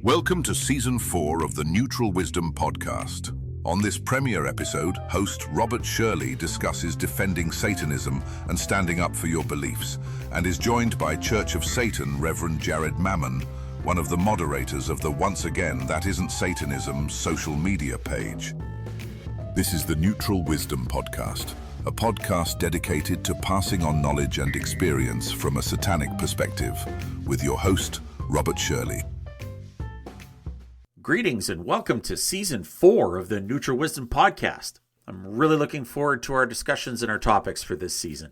Welcome to Season 4 of the Neutral Wisdom Podcast. On this premiere episode, host Robert Shirley discusses defending Satanism and standing up for your beliefs, and is joined by Church of Satan Reverend Mammon, one of the moderators of the Once Again That Isn't Satanism social media page. This is the Neutral Wisdom Podcast, a podcast dedicated to passing on knowledge and experience from a satanic perspective, with your host, Robert Shirley. Greetings and welcome to Season 4 of the Neutral Wisdom Podcast. I'm really looking forward to our discussions and our topics for this season.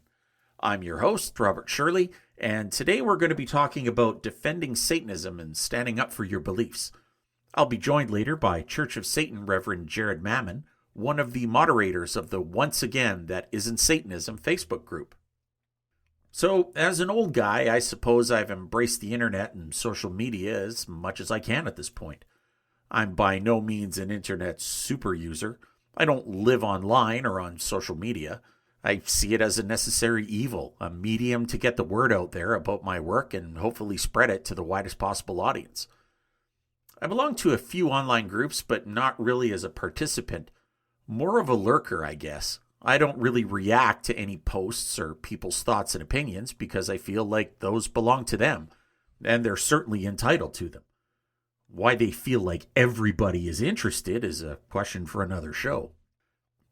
I'm your host, Robert Shirley, and today we're going to be talking about defending Satanism and standing up for your beliefs. I'll be joined later by Church of Satan Reverend Mammon, one of the moderators of the Once Again That Isn't Satanism Facebook group. So, as an old guy, I suppose I've embraced the internet and social media as much as I can at this point. I'm by no means an internet super user. I don't live online or on social media. I see it as a necessary evil, a medium to get the word out there about my work and hopefully spread it to the widest possible audience. I belong to a few online groups, but not really as a participant. More of a lurker, I guess. I don't really react to any posts or people's thoughts and opinions because I feel like those belong to them, and they're certainly entitled to them. Why they feel like everybody is interested is a question for another show.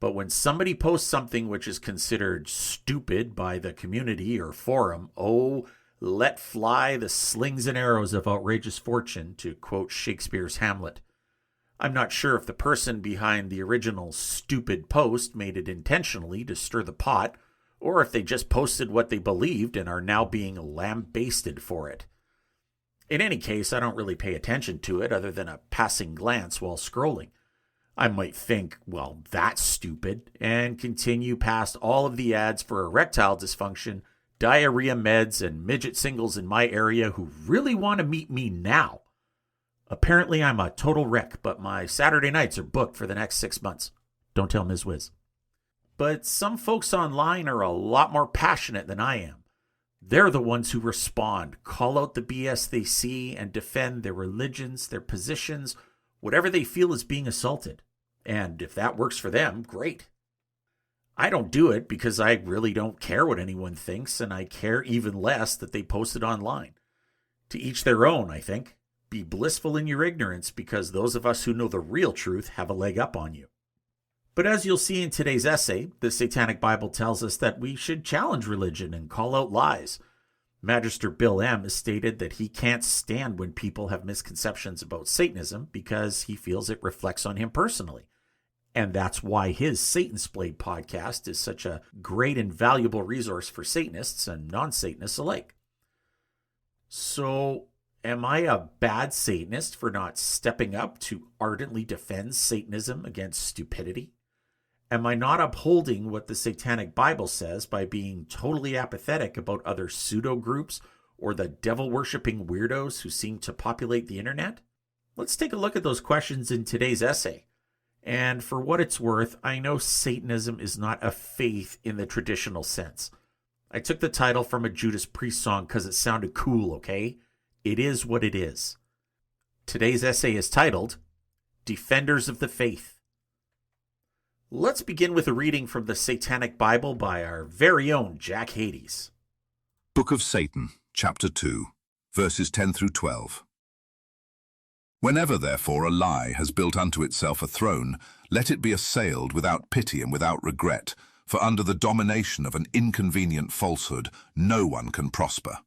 But when somebody posts something which is considered stupid by the community or forum, let fly the slings and arrows of outrageous fortune, to quote Shakespeare's Hamlet. I'm not sure if the person behind the original stupid post made it intentionally to stir the pot, or if they just posted what they believed and are now being lambasted for it. In any case, I don't really pay attention to it other than a passing glance while scrolling. I might think, well, that's stupid, and continue past all of the ads for erectile dysfunction, diarrhea meds, and midget singles in my area who really want to meet me now. Apparently, I'm a total wreck, but my Saturday nights are booked for the next 6 months. Don't tell Ms. Wiz. But some folks online are a lot more passionate than I am. They're the ones who respond, call out the BS they see, and defend their religions, their positions, whatever they feel is being assaulted. And if that works for them, great. I don't do it because I really don't care what anyone thinks, and I care even less that they post it online. To each their own, I think. Be blissful in your ignorance, because those of us who know the real truth have a leg up on you. But as you'll see in today's essay, the Satanic Bible tells us that we should challenge religion and call out lies. Magister Bill M. has stated that he can't stand when people have misconceptions about Satanism because he feels it reflects on him personally. And that's why his Satan's Blade podcast is such a great and valuable resource for Satanists and non-Satanists alike. So, am I a bad Satanist for not stepping up to ardently defend Satanism against stupidity? Am I not upholding what the Satanic Bible says by being totally apathetic about other pseudo-groups or the devil-worshipping weirdos who seem to populate the internet? Let's take a look at those questions in today's essay. And for what it's worth, I know Satanism is not a faith in the traditional sense. I took the title from a Judas Priest song because it sounded cool, okay? It is what it is. Today's essay is titled, Defenders of the Faith. Let's begin with a reading from the Satanic Bible by our very own Jack Hades. Book of Satan, Chapter 2, verses 10 through 12. Whenever, therefore, a lie has built unto itself a throne, let it be assailed without pity and without regret, for under the domination of an inconvenient falsehood no one can prosper.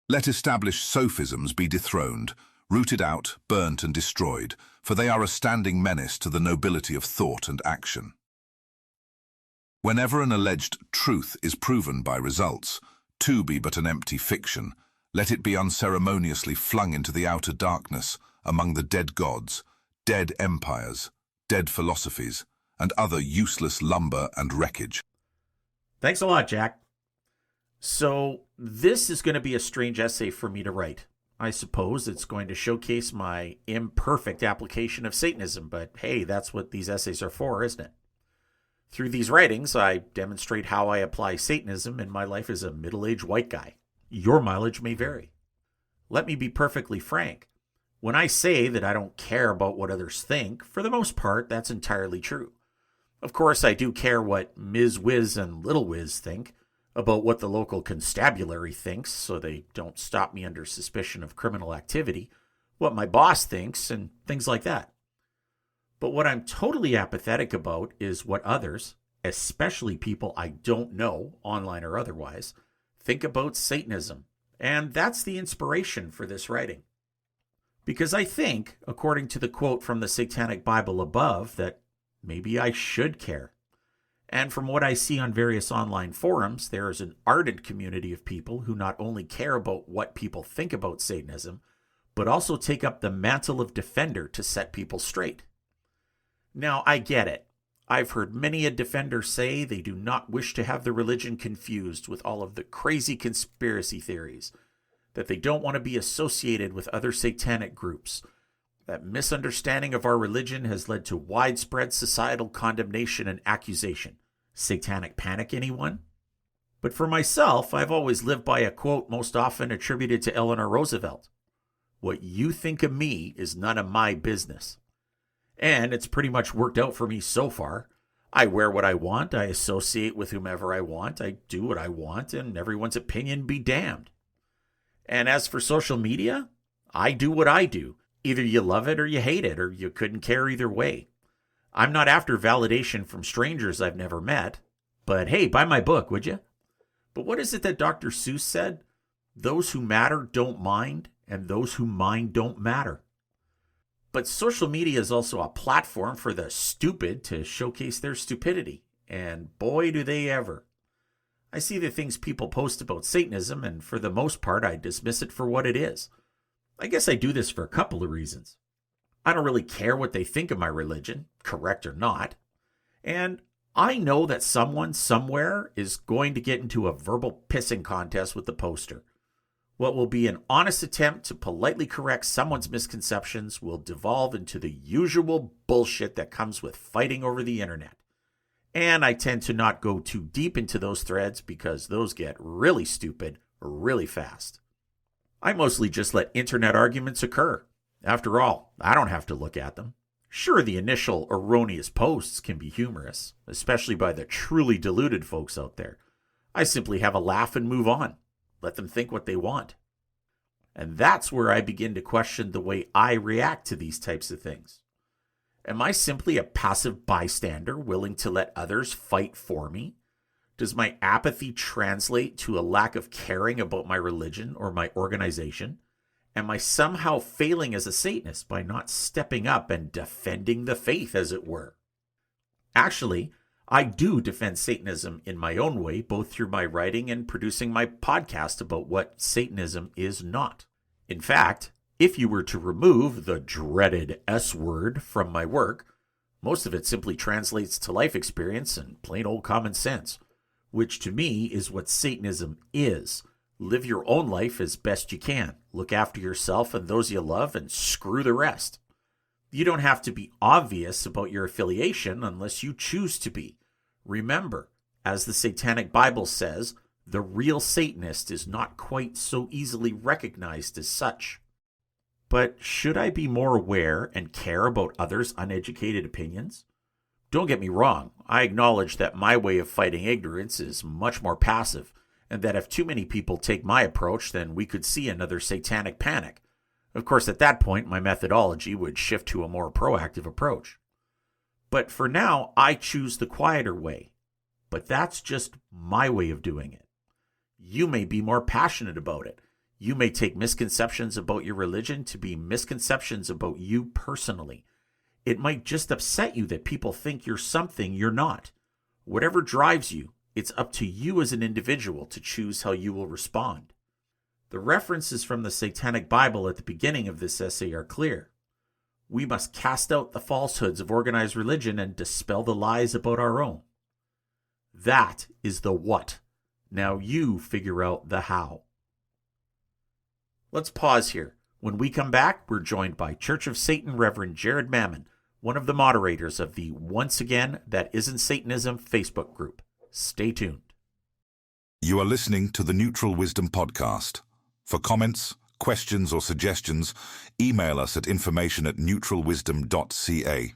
Let established sophisms be dethroned, rooted out, burnt and destroyed, for they are a standing menace to the nobility of thought and action. Whenever an alleged truth is proven by results, to be but an empty fiction, let it be unceremoniously flung into the outer darkness among the dead gods, dead empires, dead philosophies, and other useless lumber and wreckage. Thanks a lot, Jack. So, this is going to be a strange essay for me to write. I suppose it's going to showcase my imperfect application of Satanism, but hey, that's what these essays are for, isn't it? Through these writings, I demonstrate how I apply Satanism in my life as a middle-aged white guy. Your mileage may vary. Let me be perfectly frank. When I say that I don't care about what others think, for the most part, that's entirely true. Of course, I do care what Ms. Wiz and Little Wiz think, about what the local constabulary thinks, so they don't stop me under suspicion of criminal activity, what my boss thinks, and things like that. But what I'm totally apathetic about is what others, especially people I don't know, online or otherwise, think about Satanism. And that's the inspiration for this writing. Because I think, according to the quote from the Satanic Bible above, that maybe I should care. And from what I see on various online forums, there is an ardent community of people who not only care about what people think about Satanism, but also take up the mantle of defender to set people straight. Now, I get it. I've heard many a defender say they do not wish to have the religion confused with all of the crazy conspiracy theories, that they don't want to be associated with other satanic groups, that misunderstanding of our religion has led to widespread societal condemnation and accusation. Satanic panic, anyone? But for myself, I've always lived by a quote most often attributed to Eleanor Roosevelt. What you think of me is none of my business. And it's pretty much worked out for me so far. I wear what I want, I associate with whomever I want, I do what I want, and everyone's opinion be damned. And as for social media, I do what I do. Either you love it or you hate it, or you couldn't care either way. I'm not after validation from strangers I've never met. But hey, buy my book, would you? But what is it that Dr. Seuss said? Those who matter don't mind, and those who mind don't matter. But social media is also a platform for the stupid to showcase their stupidity. And boy, do they ever. I see the things people post about Satanism, and for the most part, I dismiss it for what it is. I guess I do this for a couple of reasons. I don't really care what they think of my religion, correct or not. And I know that someone somewhere is going to get into a verbal pissing contest with the poster. What will be an honest attempt to politely correct someone's misconceptions will devolve into the usual bullshit that comes with fighting over the internet. And I tend to not go too deep into those threads because those get really stupid really fast. I mostly just let internet arguments occur. After all, I don't have to look at them. Sure, the initial erroneous posts can be humorous, especially by the truly deluded folks out there. I simply have a laugh and move on. Let them think what they want. And that's where I begin to question the way I react to these types of things. Am I simply a passive bystander willing to let others fight for me? Does my apathy translate to a lack of caring about my religion or my organization? Am I somehow failing as a Satanist by not stepping up and defending the faith, as it were? Actually, I do defend Satanism in my own way, both through my writing and producing my podcast about what Satanism is not. In fact, if you were to remove the dreaded S word from my work, most of it simply translates to life experience and plain old common sense, which to me is what Satanism is. Live your own life as best you can. Look after yourself and those you love, and screw the rest. You don't have to be obvious about your affiliation unless you choose to be. Remember, as the Satanic Bible says, the real Satanist is not quite so easily recognized as such. But should I be more aware and care about others' uneducated opinions? Don't get me wrong, I acknowledge that my way of fighting ignorance is much more passive, and that if too many people take my approach, then we could see another satanic panic. Of course, at that point, my methodology would shift to a more proactive approach. But for now, I choose the quieter way. But that's just my way of doing it. You may be more passionate about it. You may take misconceptions about your religion to be misconceptions about you personally. It might just upset you that people think you're something you're not. Whatever drives you, it's up to you as an individual to choose how you will respond. The references from the Satanic Bible at the beginning of this essay are clear. We must cast out the falsehoods of organized religion and dispel the lies about our own. That is the what. Now you figure out the how. Let's pause here. When we come back, we're joined by Church of Satan Reverend Jared Mammon, one of the moderators of the Once Again, That Isn't Satanism Facebook group. Stay tuned. You are listening to the Neutral Wisdom Podcast. For comments, questions or suggestions, email us at information@neutralwisdom.ca.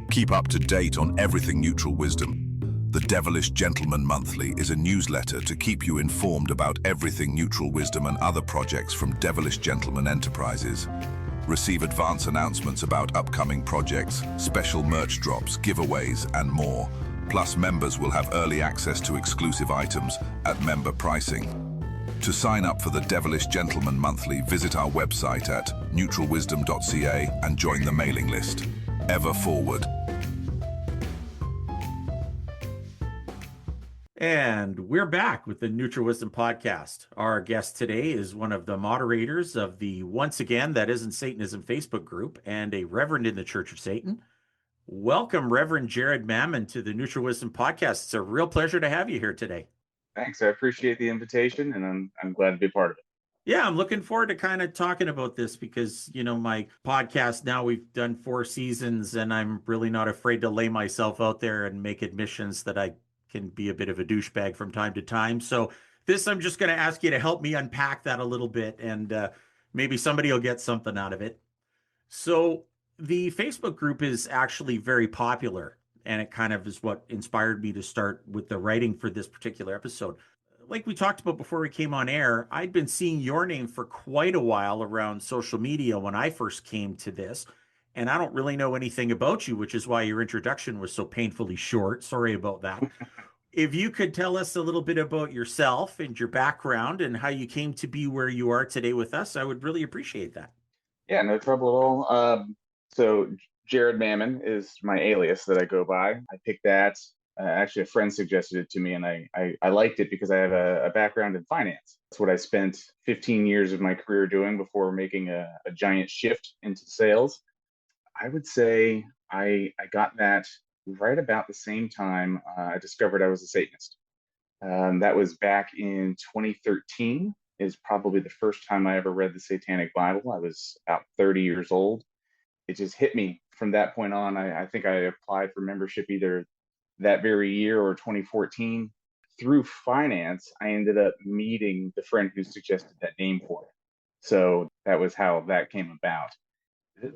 Keep up to date on everything Neutral Wisdom. The Devilish Gentleman Monthly is a newsletter to keep you informed about everything Neutral Wisdom and other projects from Devilish Gentleman Enterprises. Receive advance announcements about upcoming projects, special merch drops, giveaways, and more. Plus, members will have early access to exclusive items at member pricing. To sign up for the Devilish Gentleman Monthly, visit our website at neutralwisdom.ca and join the mailing list. Ever forward. And we're back with the Neutral Wisdom Podcast. Our guest today is one of the moderators of the Once Again, That Isn't Satanism Facebook group and a Reverend in the Church of Satan. Welcome, Reverend Jared Mammon, to the Neutral Wisdom Podcast. It's a real pleasure to have you here today. Thanks. I appreciate the invitation, and I'm glad to be part of it. Yeah, I'm looking forward to kind of talking about this because, my podcast now, we've done 4 seasons, and I'm really not afraid to lay myself out there and make admissions that I can be a bit of a douchebag from time to time. So I'm just going to ask you to help me unpack that a little bit, and maybe somebody will get something out of it. So the Facebook group is actually very popular, and it kind of is what inspired me to start with the writing for this particular episode. Like we talked about before we came on air, I'd been seeing your name for quite a while around social media when I first came to this. And I don't really know anything about you, which is why your introduction was so painfully short. Sorry about that. If you could tell us a little bit about yourself and your background and how you came to be where you are today with us, I would really appreciate that. Yeah, no trouble at all. So Jared Mammon is my alias that I go by. I picked that. Actually, a friend suggested it to me, and I liked it because I have a background in finance. That's what I spent 15 years of my career doing before making a giant shift into sales. I would say I got that right about the same time I discovered I was a Satanist. That was back in 2013 is probably the first time I ever read the Satanic Bible. I was about 30 years old. It just hit me from that point on. I think I applied for membership either that very year or 2014. Through finance, I ended up meeting the friend who suggested that name for it. So that was how that came about.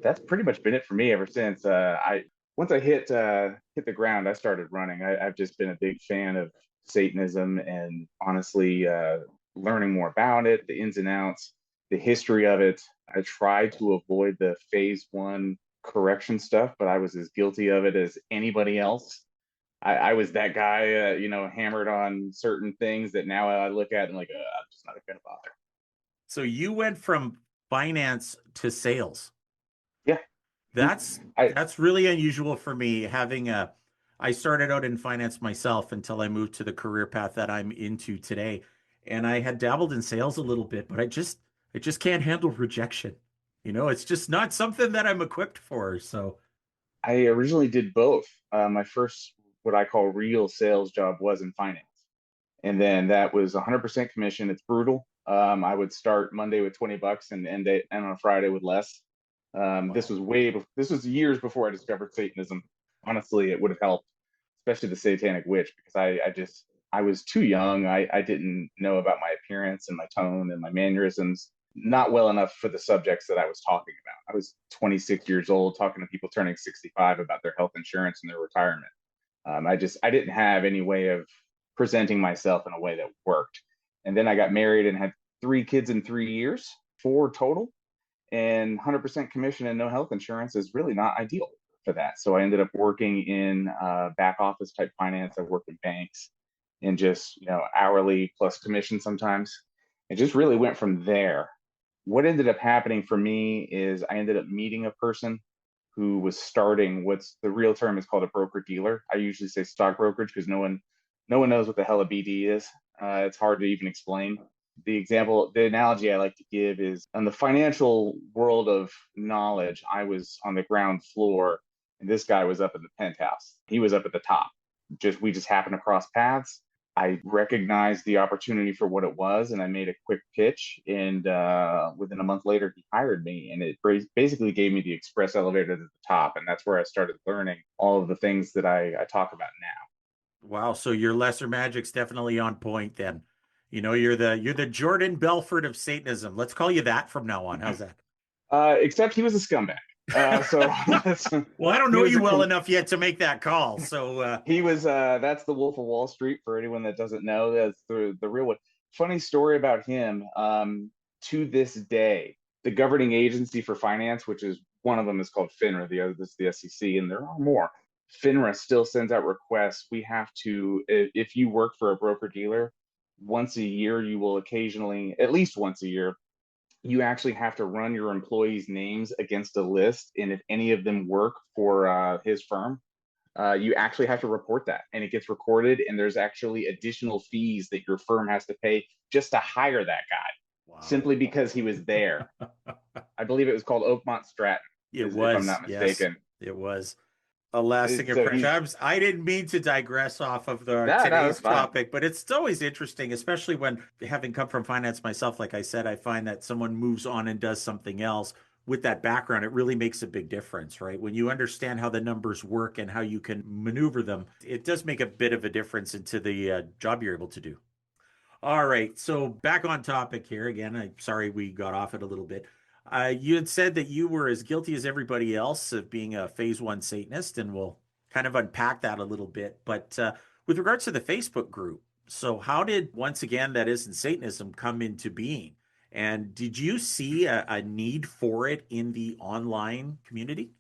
That's pretty much been it for me ever since. Once I hit the ground, I started running. I've just been a big fan of Satanism, and honestly, learning more about it, the ins and outs, the history of it. I tried to avoid the phase 1 correction stuff, but I was as guilty of it as anybody else. I was that guy, hammered on certain things that now I look at and I'm just not going to bother. So you went from finance to sales. Yeah. That's really unusual for me. I started out in finance myself until I moved to the career path that I'm into today. And I had dabbled in sales a little bit, but I just can't handle rejection. It's just not something that I'm equipped for. So I originally did both. My first, what I call real sales job, was in finance. And then that was 100% commission. It's brutal. I would start Monday with $20 and end on a Friday with less. Wow. This was years before I discovered Satanism. Honestly, it would have helped, especially the Satanic Witch, because I was too young. I didn't know about my appearance and my tone and my mannerisms, not well enough for the subjects that I was talking about. I was 26 years old talking to people turning 65 about their health insurance and their retirement. I didn't have any way of presenting myself in a way that worked. And then I got married and had 3 kids in 3 years, 4 total. And 100% commission and no health insurance is really not ideal for that. So I ended up working in back office type finance. I worked in banks and just, hourly plus commission sometimes. It just really went from there. What ended up happening for me is I ended up meeting a person who was starting what's the real term is called a broker dealer. I usually say stock brokerage because no one knows what the hell a BD is. It's hard to even explain. The analogy I like to give is on the financial world of knowledge, I was on the ground floor and this guy was up in the penthouse. He was up at the top. We just happened to cross paths. I recognized the opportunity for what it was, and I made a quick pitch. And within a month later, he hired me, and it basically gave me the express elevator to the top. And that's where I started learning all of the things that I talk about now. Wow. So your lesser magic's definitely on point then. You're the Jordan Belfort of Satanism. Let's call you that from now on. How's that? Except he was a scumbag. So Well, I don't he know was you a well enough yet to make that call. So he was that's the Wolf of Wall Street for anyone that doesn't know. That's the real one. Funny story about him. To this day, the governing agency for finance, which is one of them, is called FINRA. The other is the SEC, and there are more. FINRA still sends out requests. We have to, if you work for a broker dealer, once a year, you will occasionally, at least once a year, you actually have to run your employees' names against a list, and if any of them work for his firm, you actually have to report that, and it gets recorded, and there's actually additional fees that your firm has to pay just to hire that guy, wow. simply because he was there. I believe it was called Oakmont Stratton, It if I'm was, not yes, mistaken. it was a lasting So impression. he's I didn't mean to digress off of no, that's today's fine. topic, but it's always interesting, especially when having come from finance myself. Like I said, I find that someone moves on and does something else with that background, it really makes a big difference, right? When you understand how the numbers work and how you can maneuver them, it does make a bit of a difference into the job you're able to do. All right. So back on topic here again. I'm sorry we got off it a little bit. You had said that you were as guilty as everybody else of being a phase one Satanist, and we'll kind of unpack that a little bit. But with regards to the Facebook group, so how did, once again, that isn't Satanism come into being? And did you see a need for it in the online community?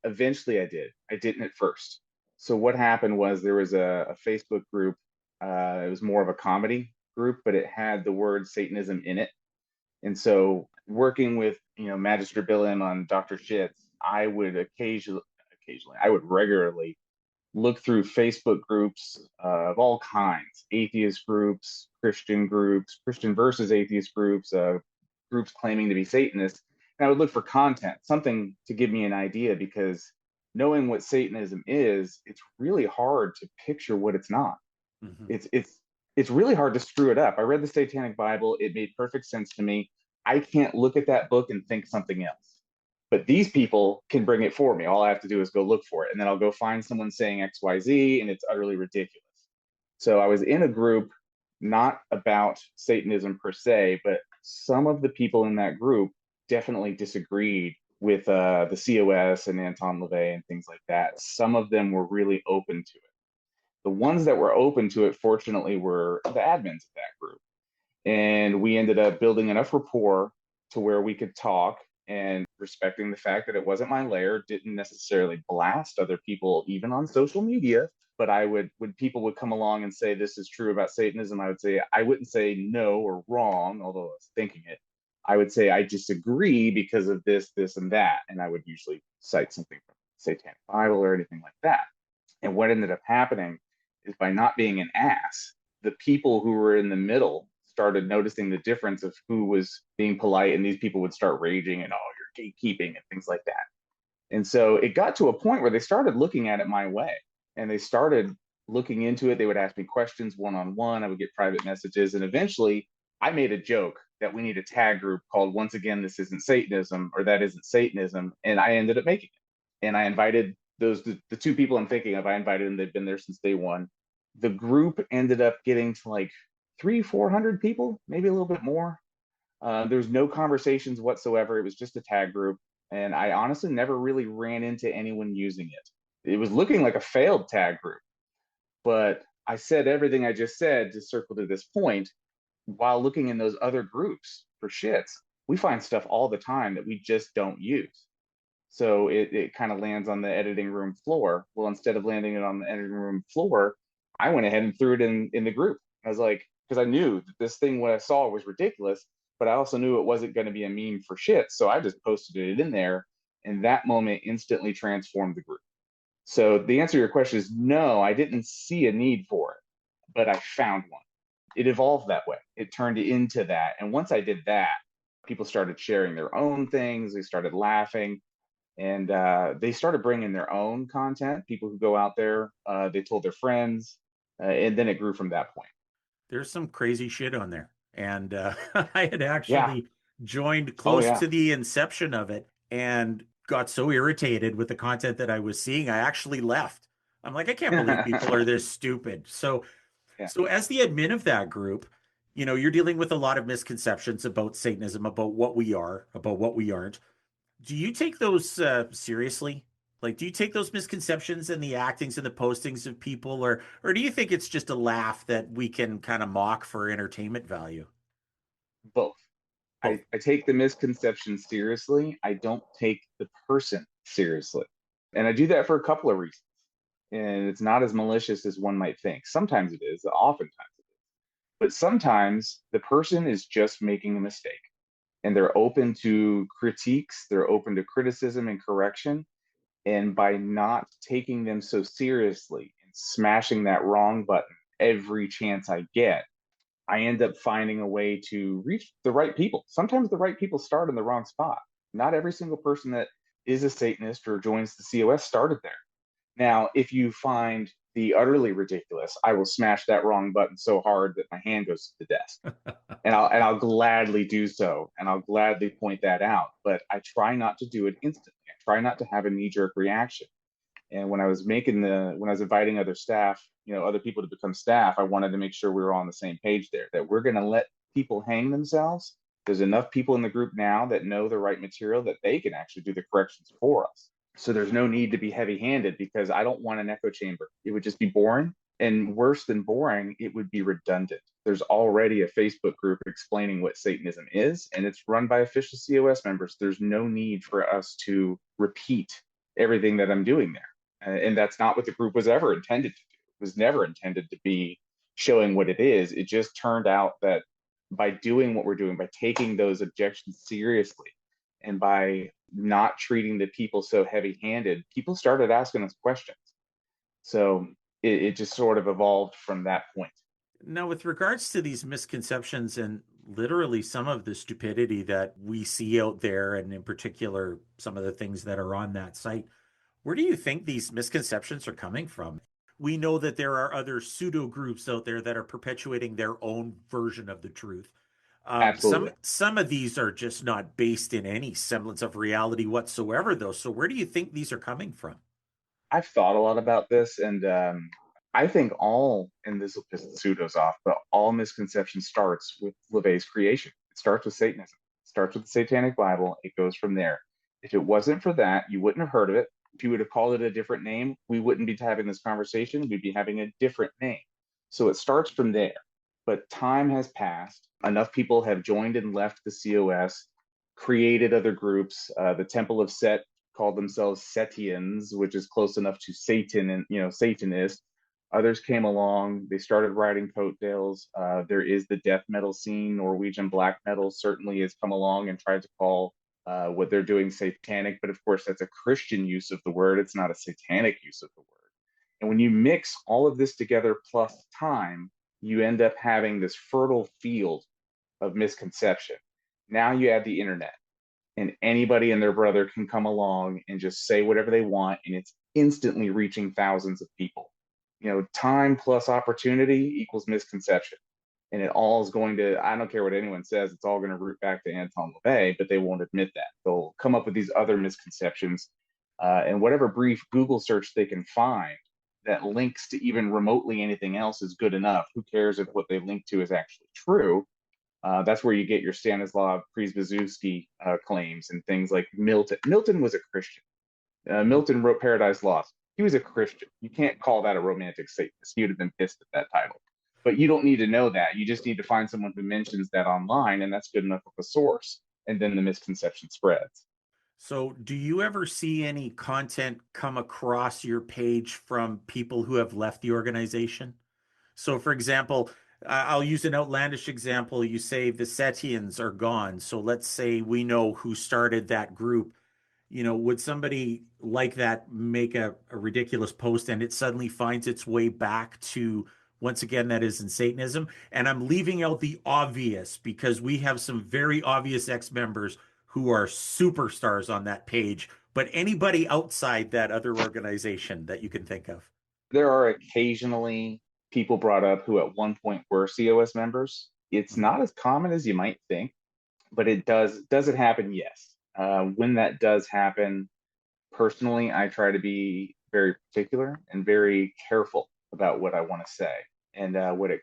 Eventually, I did. I didn't at first. So what happened was there was a Facebook group. It was more of a comedy group, but it had the word Satanism in it. And so, working with Magister Billim on Dr. Shits, I would occasionally, I would regularly look through Facebook groups of all kinds: atheist groups, Christian versus atheist groups, groups claiming to be Satanists. And I would look for content, something to give me an idea, because knowing what Satanism is, it's really hard to picture what it's not. Hmm. It's really hard to screw it up. I read the Satanic Bible; it made perfect sense to me. I can't look at that book and think something else. But these people can bring it for me. All I have to do is go look for it, and then I'll go find someone saying XYZ, and it's utterly ridiculous. So I was in a group not about Satanism per se, but some of the people in that group definitely disagreed with the COS and Anton LaVey and things like that. Some of them were really open to it. The ones that were open to it, fortunately, were the admins of that group. And we ended up building enough rapport to where we could talk, and respecting the fact that it wasn't my lair, didn't necessarily blast other people, even on social media. But I would, when people would come along and say this is true about Satanism, I would say, I wouldn't say no or wrong, although I was thinking it. I would say I disagree because of this, this, and that. And I would usually cite something from the Satanic Bible or anything like that. And what ended up happening is, by not being an ass, the people who were in the middle started noticing the difference of who was being polite, and these people would start raging and, oh, you're gatekeeping and things like that. And so it got to a point where they started looking at it my way, and they started looking into it. They would ask me questions one on one. I would get private messages, and eventually I made a joke that we need a tag group called "Once Again, This Isn't Satanism," or "That Isn't Satanism," and I ended up making it. And I invited the two people I'm thinking of. I invited them. They've been there since day one. The group ended up getting to like 300-400 people, maybe a little bit more. There's no conversations whatsoever. It was just a tag group, and I honestly never really ran into anyone using it. It was looking like a failed tag group, but I said everything I just said to circle to this point. While looking in those other groups for shits, we find stuff all the time that we just don't use. So it kind of lands on the editing room floor. Well, instead of landing it on the editing room floor, I went ahead and threw it in the group. I was like, because I knew that this thing, what I saw, was ridiculous, but I also knew it wasn't going to be a meme for shit. So I just posted it in there, and that moment instantly transformed the group. So the answer to your question is no, I didn't see a need for it, but I found one. It evolved that way. It turned into that. And once I did that, people started sharing their own things. They started laughing, and they started bringing their own content. People who go out there, they told their friends, and then it grew from that point. There's some crazy shit on there. And I had Yeah. actually joined Oh close yeah. to the inception of it and got so irritated with the content that I was seeing, I actually left. I'm like, I can't believe people are this stupid. So Yeah. so as the admin of that group, You're dealing with a lot of misconceptions about Satanism, about what we are, about what we aren't. Do you take those seriously? Like, do you take those misconceptions and the actings and the postings of people, or do you think it's just a laugh that we can kind of mock for entertainment value? Both. Both. I take the misconception seriously. I don't take the person seriously. And I do that for a couple of reasons. And it's not as malicious as one might think. Sometimes it is, oftentimes it is. But sometimes the person is just making a mistake and they're open to critiques, they're open to criticism and correction. And by not taking them so seriously and smashing that wrong button every chance I get, I end up finding a way to reach the right people. Sometimes the right people start in the wrong spot. Not every single person that is a Satanist or joins the COS started there. Now, if you find the utterly ridiculous, I will smash that wrong button so hard that my hand goes to the desk. And I'll gladly do so, and I'll gladly point that out. But I try not to do it instantly. I try not to have a knee-jerk reaction. And when I was inviting other staff, other people to become staff, I wanted to make sure we were all on the same page there, that we're going to let people hang themselves. There's enough people in the group now that know the right material that they can actually do the corrections for us. So there's no need to be heavy handed because I don't want an echo chamber. It would just be boring. And worse than boring, it would be redundant. There's already a Facebook group explaining what Satanism is, and it's run by official COS members. There's no need for us to repeat everything that I'm doing there. And that's not what the group was ever intended to do. It was never intended to be showing what it is. It just turned out that by doing what we're doing, by taking those objections seriously, and by not treating the people so heavy handed, people started asking us questions. So it just sort of evolved from that point. Now, with regards to these misconceptions and literally some of the stupidity that we see out there, and in particular, some of the things that are on that site, where do you think these misconceptions are coming from? We know that there are other pseudo groups out there that are perpetuating their own version of the truth. Some Absolutely. some of these are just not based in any semblance of reality whatsoever, though. So where do you think these are coming from? I've thought a lot about this, and I think and this will piss the pseudos off, but all misconception starts with LaVey's creation. It starts with Satanism. It starts with the Satanic Bible. It goes from there. If it wasn't for that, you wouldn't have heard of it. If you would have called it a different name, we wouldn't be having this conversation. We'd be having a different name. So it starts from there. But time has passed. Enough people have joined and left the COS, created other groups. The Temple of Set called themselves Setians, which is close enough to Satan and Satanist. Others came along. They started writing coattails. There is the death metal scene. Norwegian black metal certainly has come along and tried to call what they're doing satanic, but of course that's a Christian use of the word. It's not a satanic use of the word. And when you mix all of this together plus time, you end up having this fertile field of misconception. Now you add the internet, and anybody and their brother can come along and just say whatever they want, and it's instantly reaching thousands of people. Time plus opportunity equals misconception. And it all is going to, I don't care what anyone says, it's all going to root back to Anton LaVey, but they won't admit that. They'll come up with these other misconceptions, and whatever brief Google search they can find that links to even remotely anything else is good enough. Who cares if what they link to is actually true? That's where you get your Stanislav Przybyszewski claims and things like Milton. Milton was a Christian. Milton wrote Paradise Lost. He was a Christian. You can't call that a romantic Satanist. He would have been pissed at that title. But you don't need to know that. You just need to find someone who mentions that online, and that's good enough of a source. And then the misconception spreads. So, do you ever see any content come across your page from people who have left the organization? So, for example, I'll use an outlandish example. You say the Setians are gone. So, let's say we know who started that group. Would somebody like that make a ridiculous post and it suddenly finds its way back to, once again, that is in Satanism? And I'm leaving out the obvious because we have some very obvious ex-members who are superstars on that page, but anybody outside that other organization that you can think of. There are occasionally people brought up who at one point were COS members. It's Mhm. not as common as you might think, but it does. Does it happen? Yes. When that does happen, personally, I try to be very particular and very careful about what I want to say and what it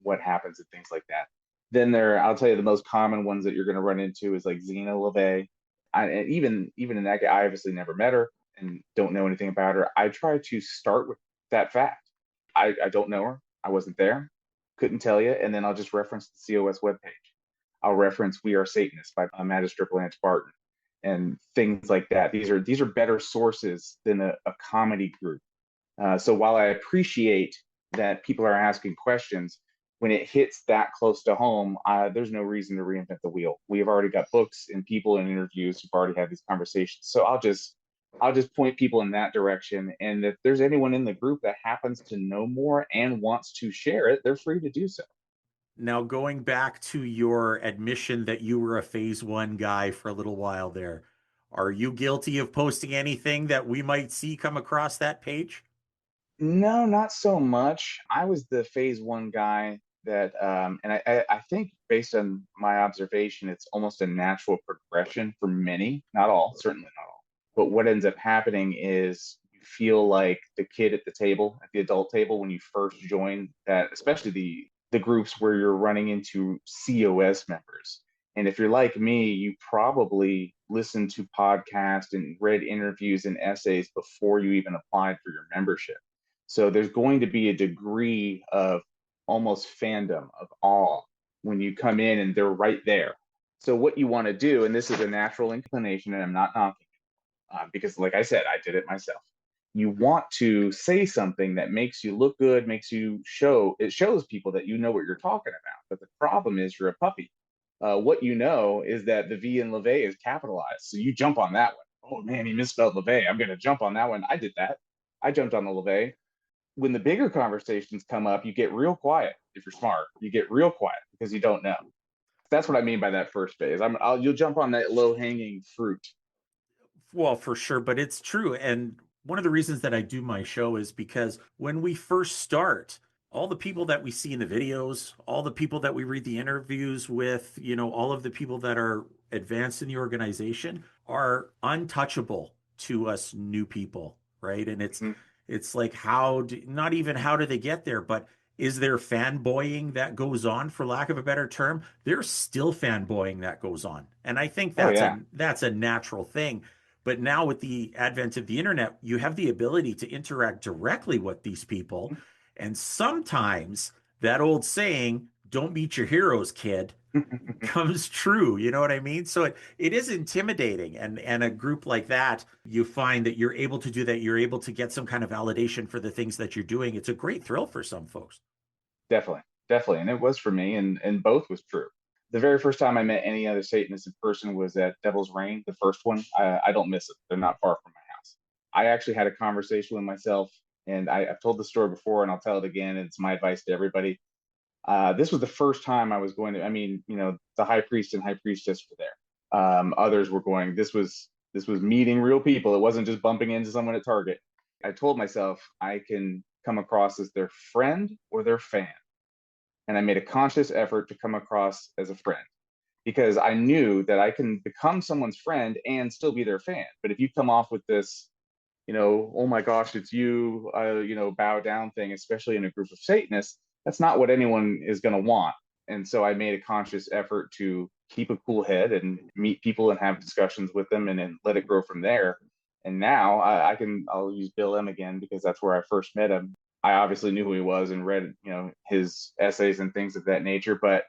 what happens and things like that. Then I'll tell you the most common ones that you're going to run into is like Zena LeVay. And even in that, I obviously never met her and don't know anything about her. I try to start with that fact. I don't know her. I wasn't there. Couldn't tell you. And then I'll just reference the COS webpage. I'll reference "We Are Satanists" by Magister Blanche Barton and things like that. These are better sources than a comedy group. So while I appreciate that people are asking questions, when it hits that close to home, there's no reason to reinvent the wheel. We have already got books and people and interviews who've already had these conversations. So I'll just point people in that direction. And if there's anyone in the group that happens to know more and wants to share it, they're free to do so. Now, going back to your admission that you were a phase one guy for a little while there, are you guilty of posting anything that we might see come across that page? No, not so much. I was the phase one guy that, and I think based on my observation, it's almost a natural progression for many, not all, certainly not all. But what ends up happening is you feel like the kid at the table, at the adult table, when you first join that, especially the groups where you're running into COS members. And if you're like me, you probably listened to podcasts and read interviews and essays before you even applied for your membership. So there's going to be a degree of almost fandom, of awe when you come in and they're right there. So what you want to do, and this is a natural inclination, and I'm not knocking it, because like I said, I did it myself. You want to say something that makes you look good, it shows people that you know what you're talking about. But the problem is you're a puppy. What you know is that the V in LeVay is capitalized. So you jump on that one. Oh man, he misspelled LeVay. I'm going to jump on that one. I did that. I jumped on the LeVay. When the bigger conversations come up, you get real quiet. If you're smart, you get real quiet because you don't know. That's what I mean by that first phase. You'll jump on that low hanging fruit. Well, for sure, but it's true. And one of the reasons that I do my show is because when we first start, all the people that we see in the videos, all the people that we read the interviews with, all of the people that are advanced in the organization are untouchable to us new people, right? And Mhm. it's like not even how do they get there, but is there fanboying that goes on, for lack of a better term? There's still fanboying that goes on. And I think Oh yeah. that's a natural thing. But now with the advent of the internet, you have the ability to interact directly with these people. And sometimes that old saying, don't meet your heroes, kid, comes true. You know what I mean? So it is intimidating. And a group like that, you find that you're able to do that. You're able to get some kind of validation for the things that you're doing. It's a great thrill for some folks. Definitely, definitely, and it was for me, and both was true. The very first time I met any other Satanist in person was at Devil's Reign, the first one. I don't miss it; they're not far from my house. I actually had a conversation with myself, and I've told the story before, and I'll tell it again. It's my advice to everybody. This was the first time I was going to. I mean, the high priest and high priestess were there. Others were going. This was meeting real people. It wasn't just bumping into someone at Target. I told myself I can come across as their friend or their fan. And I made a conscious effort to come across as a friend because I knew that I can become someone's friend and still be their fan. But if you come off with this, oh my gosh, it's you, bow down thing, especially in a group of Satanists, that's not what anyone is going to want. And so I made a conscious effort to keep a cool head and meet people and have discussions with them and then let it grow from there. And now I'll use Bill M again because that's where I first met him. I obviously knew who he was and read, his essays and things of that nature, but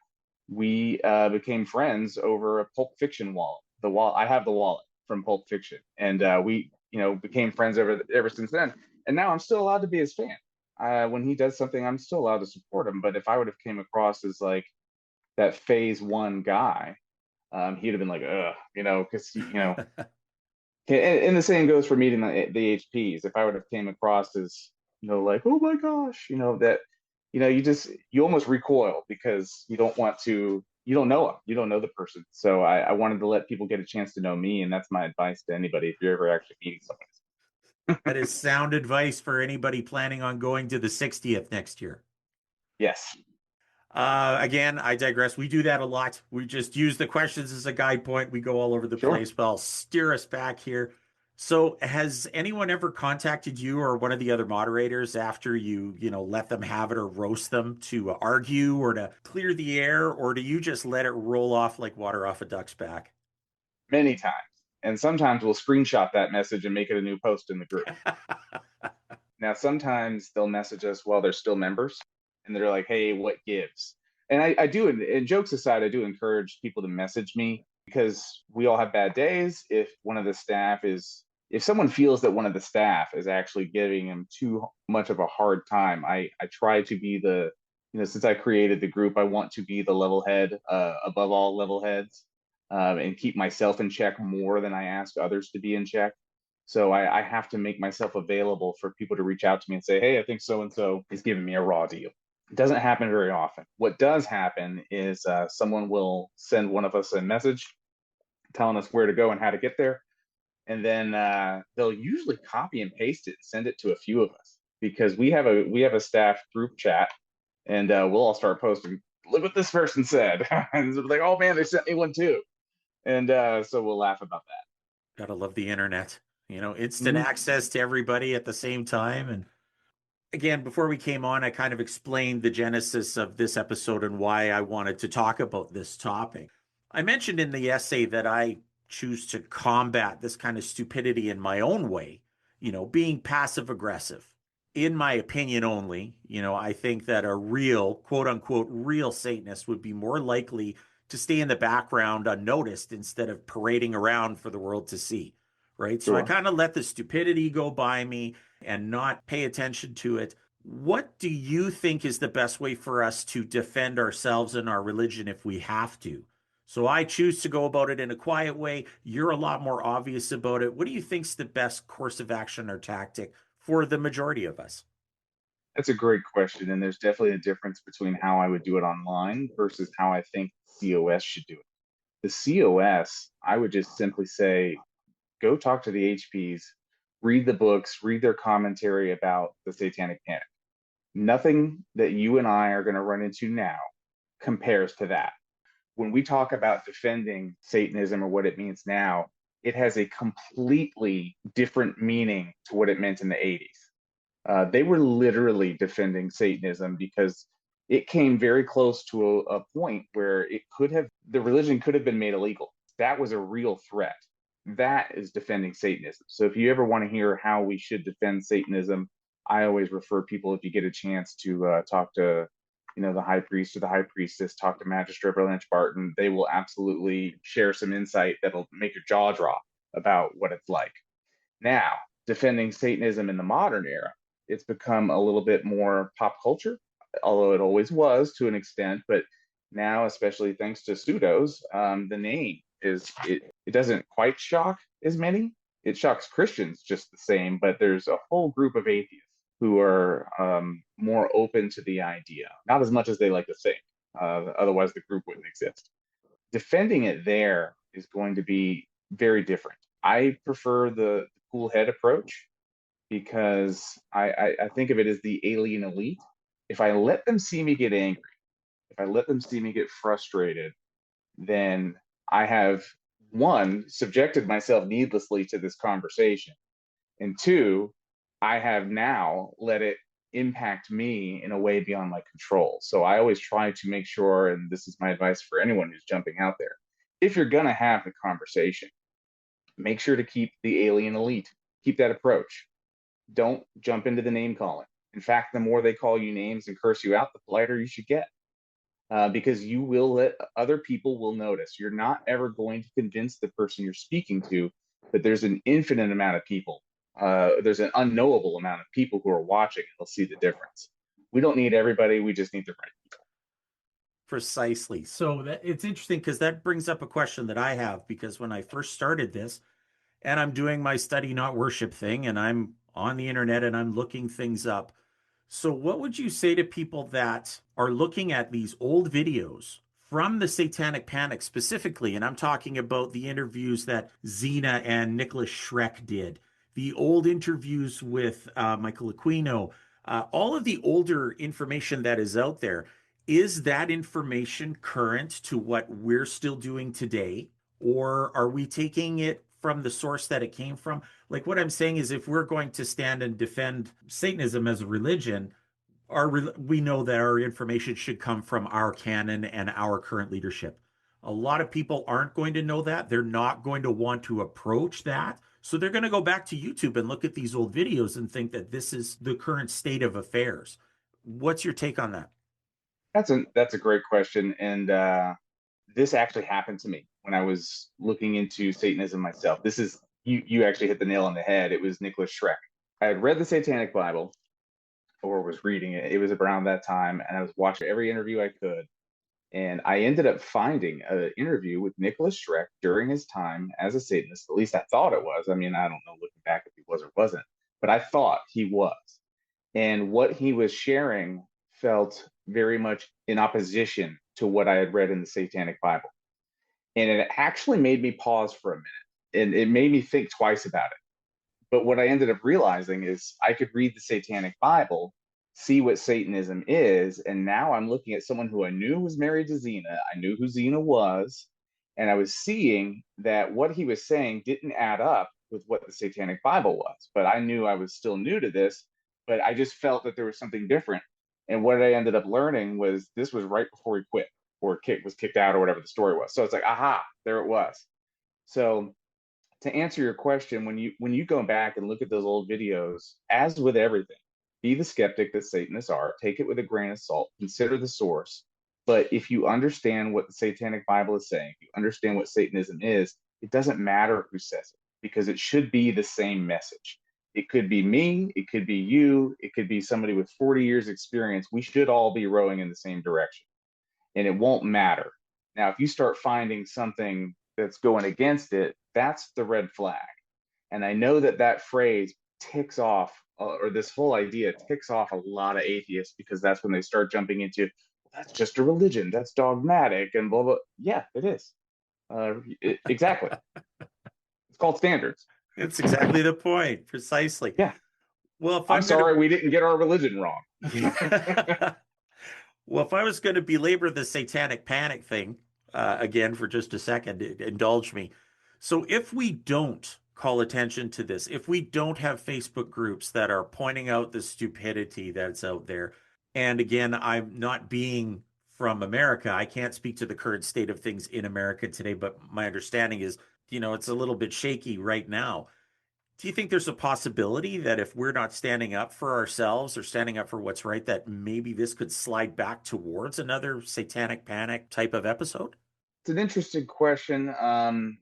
we became friends over a Pulp Fiction wallet. I have the wallet from Pulp Fiction, and we, became friends ever since then. And now I'm still allowed to be his fan. When he does something, I'm still allowed to support him. But if I would have came across as like that phase one guy, he'd have been like, ugh, because and the same goes for meeting the HPs. If I would have came across as, like, oh my gosh, that, you almost recoil because you don't want to, you don't know him, you don't know the person. So I wanted to let people get a chance to know me, and that's my advice to anybody if you're ever actually meeting someone. That is sound advice for anybody planning on going to the 60th next year. Yes. Again, I digress. We do that a lot. We just use the questions as a guide point. We go all over the Sure. place, but I'll steer us back here. So has anyone ever contacted you or one of the other moderators after let them have it or roast them to argue or to clear the air, or do you just let it roll off like water off a duck's back? Many times. And sometimes we'll screenshot that message and make it a new post in the group. Now, sometimes they'll message us while they're still members and they're like, hey, what gives? And I do, and jokes aside, I do encourage people to message me because we all have bad days. If someone feels that one of the staff is actually giving them too much of a hard time, I try to be since I created the group, I want to be the level head above all level heads, and keep myself in check more than I ask others to be in check. So I have to make myself available for people to reach out to me and say, hey, I think so and so is giving me a raw deal. It doesn't happen very often. What does happen is someone will send one of us a message telling us where to go and how to get there. And then they'll usually copy and paste it and send it to a few of us because we have a staff group chat, and we'll all start posting, look what this person said. And it's like, oh man, they sent me one too. And so we'll laugh about that. Gotta love the internet. Instant Mhm. access to everybody at the same time. And again, before we came on, I kind of explained the genesis of this episode and why I wanted to talk about this topic. I mentioned in the essay that I choose to combat this kind of stupidity in my own way, being passive aggressive. In my opinion only, I think that a real, quote unquote, real Satanist would be more likely to stay in the background unnoticed instead of parading around for the world to see. Right. So I Sure. kind of let the stupidity go by me and not pay attention to it. What do you think is the best way for us to defend ourselves and our religion if we have to? So I choose to go about it in a quiet way. You're a lot more obvious about it. What do you think's the best course of action or tactic for the majority of us? That's a great question. And there's definitely a difference between how I would do it online versus how I think COS should do it. The COS, I would just simply say, go talk to the HPs, read the books, read their commentary about the Satanic Panic. Nothing that you and I are going to run into now compares to that. When we talk about defending Satanism or what it means now, it has a completely different meaning to what it meant in the 80s. They were literally defending Satanism because it came very close to a point where the religion could have been made illegal. That was a real threat. That is defending Satanism. So if you ever want to hear how we should defend Satanism, I always refer people, if you get a chance, to talk to the high priest or the high priestess, talk to Magistrate Lynch Barton. They will absolutely share some insight that'll make your jaw drop about what it's like. Now, defending Satanism in the modern era, it's become a little bit more pop culture, although it always was to an extent. But now, especially thanks to pseudos, the name it doesn't quite shock as many. It shocks Christians just the same, but there's a whole group of atheists who are more open to the idea, not as much as they like to think. Otherwise, the group wouldn't exist. Defending it there is going to be very different. I prefer the cool head approach because I think of it as the alien elite. If I let them see me get angry, if I let them see me get frustrated, then I have, one, subjected myself needlessly to this conversation. And two, I have now let it impact me in a way beyond my control. So I always try to make sure, and this is my advice for anyone who's jumping out there, if you're going to have the conversation, make sure to keep the alien elite, keep that approach. Don't jump into the name calling. In fact, the more they call you names and curse you out, the politer you should get. Because you will let other people will notice. You're not ever going to convince the person you're speaking to that there's an infinite amount of people. There's an unknowable amount of people who are watching, and they'll see the difference. We don't need everybody. We just need the right people. Precisely. So it's interesting because that brings up a question that I have, because when I first started this and I'm doing my study not worship thing and I'm on the internet and I'm looking things up. So what would you say to people that are looking at these old videos from the Satanic Panic specifically? And I'm talking about the interviews that Xena and Nicholas Schreck did, the old interviews with Michael Aquino, all of the older information that is out there. Is that information current to what we're still doing today? Or are we taking it from the source that it came from? Like what I'm saying is if we're going to stand and defend Satanism as a religion, we know that our information should come from our canon and our current leadership. A lot of people aren't going to know that. They're not going to want to approach that. So they're going to go back to YouTube and look at these old videos and think that this is the current state of affairs. What's your take on that? That's a great question, and this actually happened to me when I was looking into Satanism myself. This is you actually hit the nail on the head. It was Nicholas Schreck. I had read the Satanic Bible or was reading it. It was around that time, and I was watching every interview I could. And I ended up finding an interview with Nicholas Schreck during his time as a Satanist. At least I thought it was. I mean, I don't know looking back if he was or wasn't, but I thought he was. And what he was sharing felt very much in opposition to what I had read in the Satanic Bible. And it actually made me pause for a minute, and it made me think twice about it. But what I ended up realizing is I could read the Satanic Bible, see what Satanism is, and now I'm looking at someone who I knew was married to Xena. I knew who Xena was, and I was seeing that what he was saying didn't add up with what the Satanic Bible was. But I knew I was still new to this, but I just felt that there was something different. And what I ended up learning was this was right before he quit or was kicked out or whatever the story was. So it's like, aha, there it was. So to answer your question, when you go back and look at those old videos, as with everything, be the skeptic that Satanists are, take it with a grain of salt, consider the source. But if you understand what the Satanic Bible is saying, if you understand what Satanism is, it doesn't matter who says it because it should be the same message. It could be me, it could be you, it could be somebody with 40 years experience. We should all be rowing in the same direction, and it won't matter. Now, if you start finding something that's going against it, that's the red flag. And I know that that phrase ticks off, or this whole idea ticks off a lot of atheists because that's when they start jumping into, well, that's just a religion, that's dogmatic, and blah, blah. Yeah, it is. Exactly. It's called standards. It's exactly the point, precisely. Yeah. Well, if I'm I'm going sorry we didn't get our religion wrong. to, well, if I was going to belabor the satanic panic thing again for just a second, indulge me. So if we don't call attention to this, if we don't have Facebook groups that are pointing out the stupidity that's out there, and again, I'm not being from America, I can't speak to the current state of things in America today, but my understanding is, it's a little bit shaky right now. Do you think there's a possibility that if we're not standing up for ourselves or standing up for what's right, that maybe this could slide back towards another satanic panic type of episode? It's an interesting question. I'm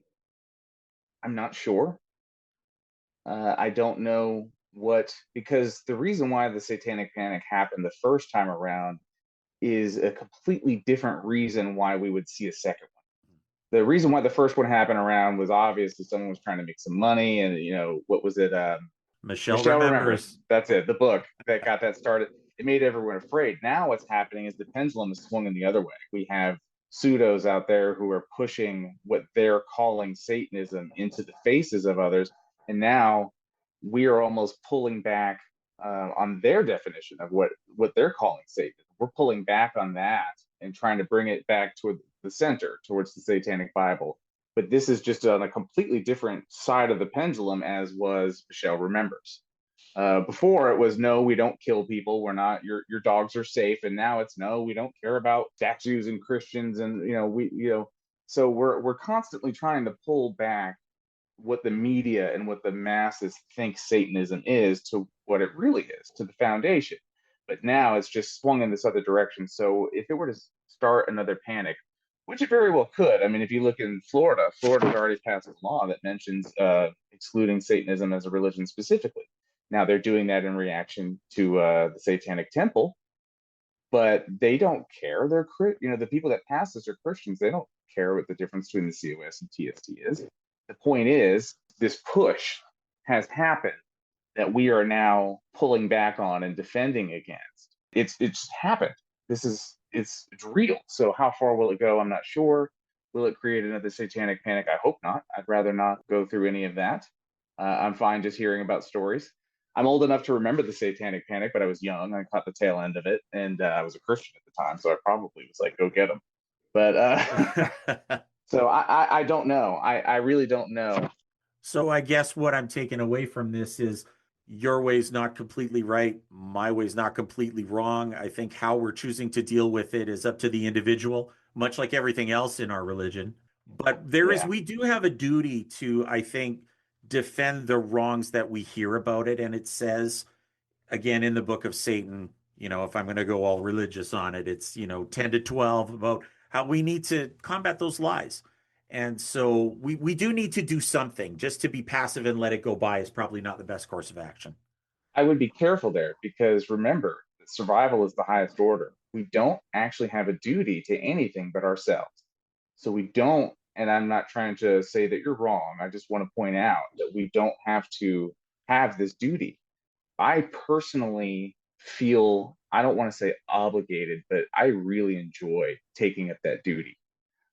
not sure. I don't know because the reason why the satanic panic happened the first time around is a completely different reason why we would see a second one. The reason why the first one happened around was obvious that someone was trying to make some money, and what was it? Michelle Michelle remembers. Remembers. That's it. The book that got that started. It made everyone afraid. Now what's happening is the pendulum is swinging the other way. We have pseudos out there who are pushing what they're calling Satanism into the faces of others, and now we are almost pulling back on their definition of what they're calling Satanism. We're pulling back on that and trying to bring it back toward the center, towards the Satanic Bible. But this is just on a completely different side of the pendulum, as was Michelle Remembers. Before it was, no, we don't kill people. We're not, your dogs are safe. And now it's, no, we don't care about statues and Christians. And, so we're constantly trying to pull back what the media and what the masses think Satanism is to what it really is, to the foundation. But now it's just swung in this other direction. So if it were to start another panic, which it very well could. I mean, if you look in Florida's already passed a law that mentions excluding Satanism as a religion specifically. Now they're doing that in reaction to the Satanic Temple, but they don't care. They're the people that pass this are Christians. They don't care what the difference between the COS and TST is. The point is, this push has happened that we are now pulling back on and defending against. It's just happened. It's real. So how far will it go? I'm not sure. Will it create another satanic panic? I hope not. I'd rather not go through any of that. I'm fine just hearing about stories. I'm old enough to remember the satanic panic, but I was young. I caught the tail end of it, and I was a Christian at the time, so I probably was like, go get them. But so I don't know. I really don't know. So I guess what I'm taking away from this is your way's not completely right. My way's not completely wrong. I think how we're choosing to deal with it is up to the individual, much like everything else in our religion. But Yeah, we do have a duty to, I think, defend the wrongs that we hear about it. And it says, again, in the book of Satan, if I'm going to go all religious on it, it's, 10 to 12 about how we need to combat those lies. And so we do need to do something. Just to be passive and let it go by is probably not the best course of action. I would be careful there because remember, that survival is the highest order. We don't actually have a duty to anything but ourselves. So we don't, and I'm not trying to say that you're wrong. I just want to point out that we don't have to have this duty. I personally feel, I don't want to say obligated, but I really enjoy taking up that duty.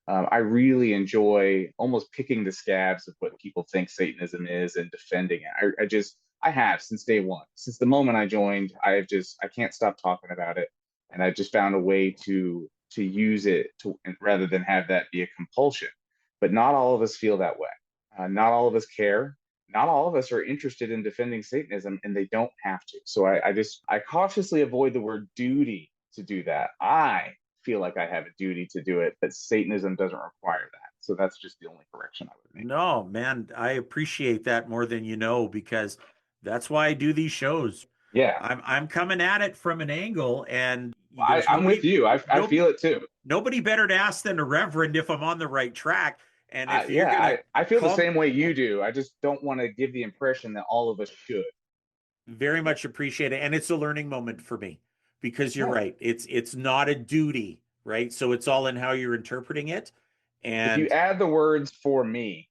I really enjoy almost picking the scabs of what people think Satanism is and defending it. I have since day one. Since the moment I joined, I can't stop talking about it. And I just found a way to use it rather than have that be a compulsion. But not all of us feel that way. Not all of us care. Not all of us are interested in defending Satanism, and they don't have to. So I cautiously avoid the word duty to do that. I feel like I have a duty to do it, but Satanism doesn't require that. So that's just the only correction I would make. No, man, I appreciate that more than you know, because that's why I do these shows. Yeah, I'm coming at it from an angle, and I, there's I'm with you. I no feel it too. nobody better to ask than a reverend if I'm on the right track. And if you're Yeah, gonna I feel the call same way you do. I just don't want to give the impression that all of us should. very much appreciate it, and it's a learning moment for me because you're Yeah. right. It's not a duty, right? So it's all in how you're interpreting it. If you And add the words for me,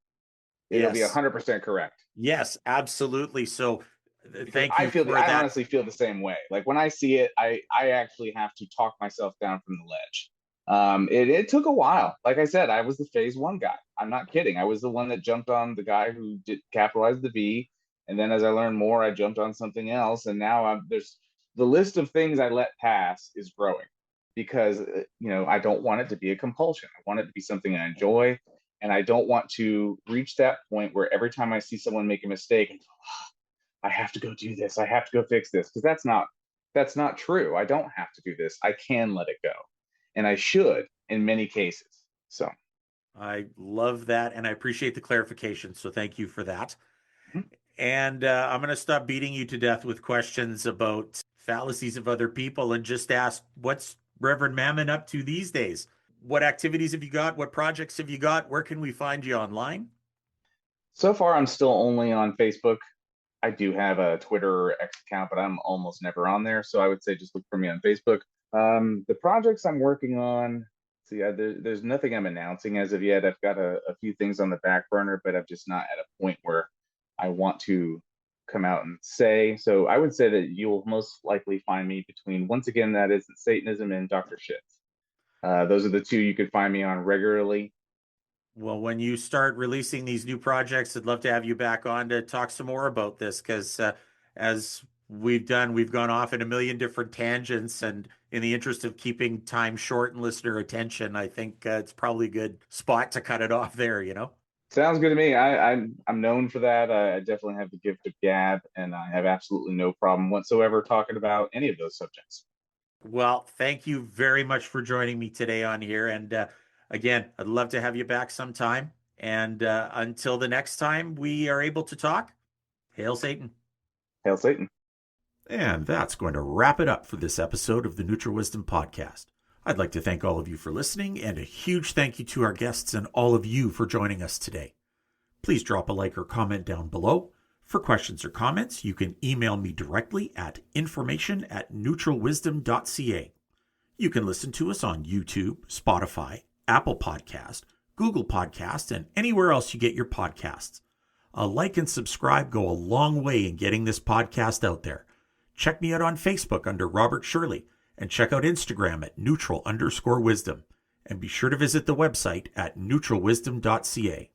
it'll be yes, 100% correct. yes, absolutely. So Because thank you for I that. honestly feel the same way. Like when I see it, I actually have to talk myself down from the ledge. It took a while. Like I said, I was the phase one guy. I'm not kidding. I was the one that jumped on the guy who did capitalize the V, and then as I learned more, I jumped on something else, and now there's the list of things I let pass is growing because I don't want it to be a compulsion. I want it to be something I enjoy, and I don't want to reach that point where every time I see someone make a mistake, I have to go do this. I have to go fix this because that's not true. I don't have to do this. I can let it go, and I should in many cases. So, I love that, and I appreciate the clarification. So thank you for that. mhm. And I'm going to stop beating you to death with questions about fallacies of other people and just ask, what's Reverend Mammon up to these days? What activities have you got? What projects have you got? Where can we find you online? So far I'm still only on Facebook. I do have a Twitter or X account, but I'm almost never on there. So I would say just look for me on Facebook. The projects I'm working on, see, there's nothing I'm announcing as of yet. I've got a few things on the back burner, but I'm just not at a point where I want to come out and say. So I would say that you'll most likely find me between, once again, that isn't Satanism and Dr. Shits. Those are the two you could find me on regularly. Well, when you start releasing these new projects, I'd love to have you back on to talk some more about this because as we've gone off in a million different tangents. And in the interest of keeping time short and listener attention, I think it's probably a good spot to cut it off there. Sounds good to me. I'm known for that. I definitely have the gift of gab, and I have absolutely no problem whatsoever talking about any of those subjects. Well, thank you very much for joining me today on here. And again, I'd love to have you back sometime. And until the next time we are able to talk, hail Satan. Hail Satan. And that's going to wrap it up for this episode of the Neutral Wisdom Podcast. I'd like to thank all of you for listening, and a huge thank you to our guests and all of you for joining us today. Please drop a like or comment down below. For questions or comments, you can email me directly at information@neutralwisdom.ca. You can listen to us on YouTube, Spotify, Apple Podcast, Google Podcast, and anywhere else you get your podcasts. A like and subscribe go a long way in getting this podcast out there. Check me out on Facebook under Robert Shirley, and check out Instagram at neutral_wisdom. And be sure to visit the website at neutralwisdom.ca.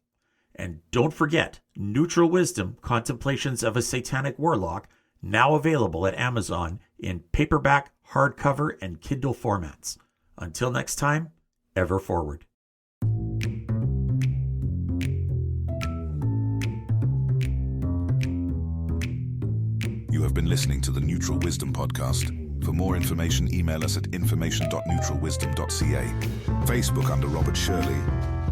And don't forget, Neutral Wisdom, Contemplations of a Satanic Warlock, now available at Amazon in paperback, hardcover, and Kindle formats. Until next time, ever forward. You have been listening to the Neutral Wisdom Podcast. For more information, email us at information.neutralwisdom.ca, Facebook under Robert Shirley,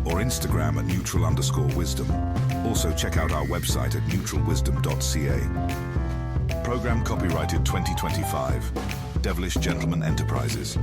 or Instagram at neutral_wisdom. Also check out our website at neutralwisdom.ca. Program copyrighted 2025. Devilish Gentleman Enterprises.